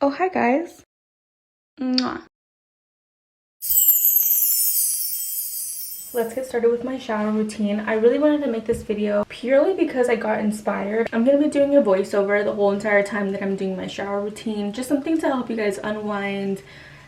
Oh, hi guys. Mwah. Let's get started with my shower routine. I really wanted to make this video purely because I got inspired. I'm going to be doing a voiceover the whole entire time that I'm doing my shower routine. Just something to help you guys unwind,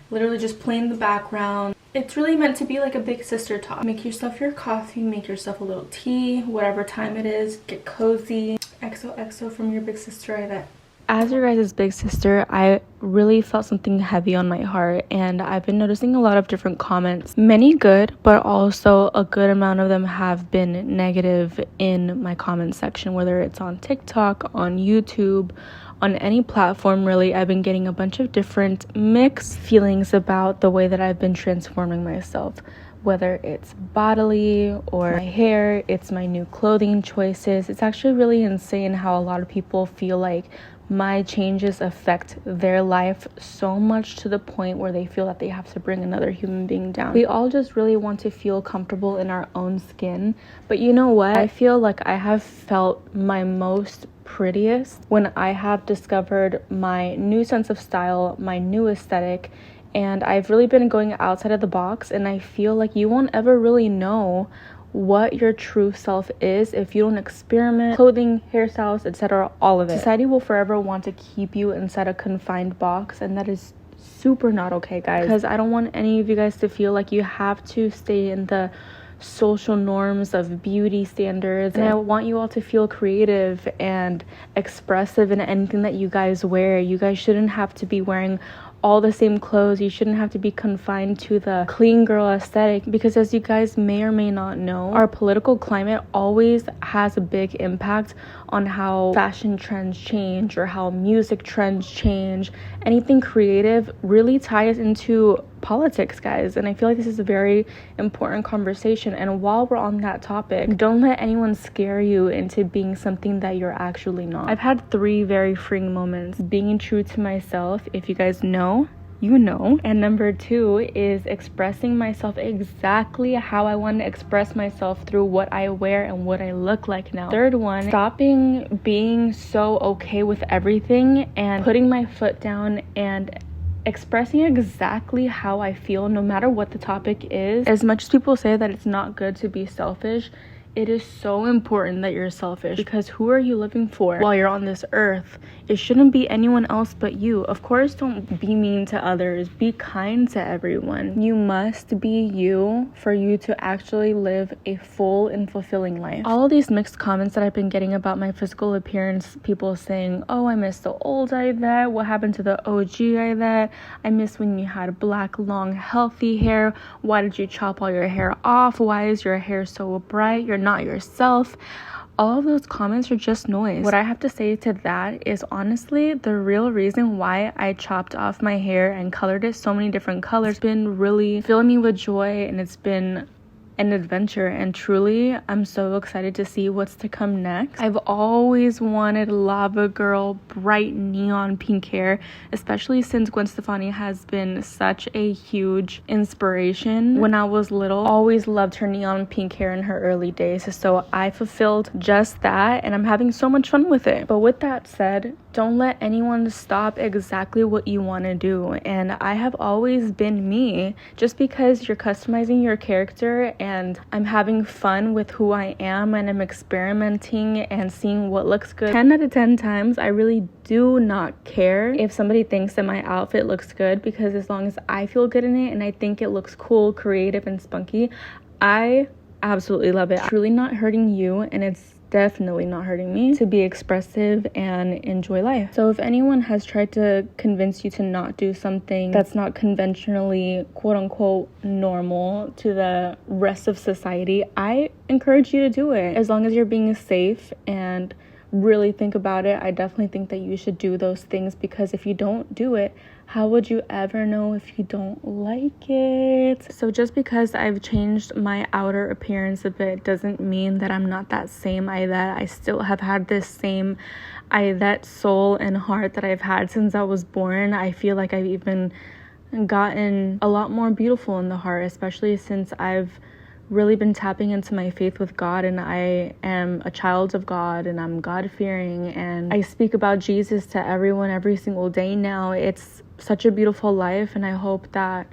literally just play in the background. It's really meant to be like a big sister talk. Make yourself your coffee, make yourself a little tea, whatever time it is, get cozy. XOXO from your big sister, Aidette. As your guys' big sister, I really felt something heavy on my heart, and I've been noticing a lot of different comments. Many good, but also a good amount of them have been negative in my comment section, whether it's on TikTok, on YouTube, on any platform really. I've been getting a bunch of different mixed feelings about the way that I've been transforming myself. Whether it's bodily or my hair, it's my new clothing choices. It's actually really insane how a lot of people feel like my changes affect their life so much to the point where they feel that they have to bring another human being down. We all just really want to feel comfortable in our own skin. But you know what? I feel like I have felt my most prettiest when I have discovered my new sense of style, my new aesthetic, and I've really been going outside of the box, and I feel like you won't ever really know what your true self is if you don't experiment. Clothing, hairstyles, etc., all of it. Society will forever want to keep you inside a confined box, and that is super not okay, guys, because I don't want any of you guys to feel like you have to stay in the social norms of beauty standards. And I want you all to feel creative and expressive in anything that you guys wear. You guys shouldn't have to be wearing all the same clothes. You shouldn't have to be confined to the clean girl aesthetic, because as you guys may or may not know, our political climate always has a big impact on how fashion trends change or how music trends change. Anything creative really ties into politics, guys, and I feel like this is a very important conversation. And while we're on that topic, don't let anyone scare you into being something that you're actually not. I've had 3 very freeing moments: being true to myself, if you guys know, you know. And number 2 is expressing myself exactly how I want to express myself through what I wear and what I look like now. Third one, stopping being so okay with everything and putting my foot down and expressing exactly how I feel, no matter what the topic is. As much as people say that it's not good to be selfish, it is so important that you're selfish, because who are you living for while you're on this earth? It shouldn't be anyone else but you. Of course, don't be mean to others. Be kind to everyone. You must be you for you to actually live a full and fulfilling life. All of these mixed comments that I've been getting about my physical appearance, people saying, oh, I miss the old Aidette. What happened to the OG Aidette? I miss when you had black, long, healthy hair. Why did you chop all your hair off? Why is your hair so bright? You're not yourself. All of those comments are just noise. What I have to say to that is, honestly, the real reason why I chopped off my hair and colored it so many different colors has been really filling me with joy, and it's been an adventure, and truly I'm so excited to see what's to come next. I've always wanted lava girl, bright neon pink hair, especially since Gwen Stefani has been such a huge inspiration. When I was little, always loved her neon pink hair in her early days, so I fulfilled just that, and I'm having so much fun with it. But with that said, don't let anyone stop exactly what you want to do. And I have always been me. Just because you're customizing your character and I'm having fun with who I am and I'm experimenting and seeing what looks good, 10 out of 10 times I really do not care if somebody thinks that my outfit looks good, because as long as I feel good in it and I think it looks cool, creative, and spunky, I absolutely love it. It's truly not hurting you, and it's definitely not hurting me to be expressive and enjoy life. So if anyone has tried to convince you to not do something that's not conventionally quote unquote normal to the rest of society, I encourage you to do it, as long as you're being safe and really think about it. I definitely think that you should do those things, because if you don't do it, how would you ever know if you don't like it? So just because I've changed my outer appearance a bit doesn't mean that I'm not that same Aidette. I still have had this same Aidette soul and heart that I've had since I was born. I feel like I've even gotten a lot more beautiful in the heart, especially since I've really been tapping into my faith with God, and I am a child of God, and I'm God-fearing, and I speak about Jesus to everyone every single day now. It's such a beautiful life, and I hope that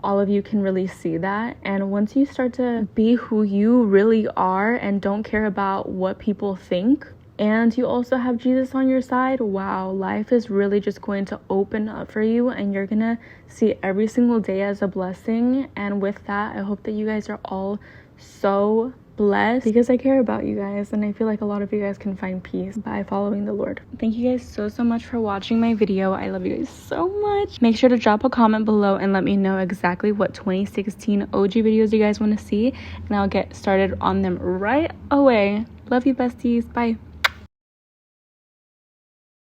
all of you can really see that. And once you start to be who you really are and don't care about what people think, and you also have Jesus on your side, wow, life is really just going to open up for you, and you're gonna see every single day as a blessing. And with that, I hope that you guys are all so blessed, because I care about you guys, and I feel like a lot of you guys can find peace by following the Lord. Thank you guys so much for watching my video. I love you guys so much. Make sure to drop a comment below and let me know exactly what 2016 OG videos you guys want to see, and I'll get started on them right away. Love you, besties. Bye.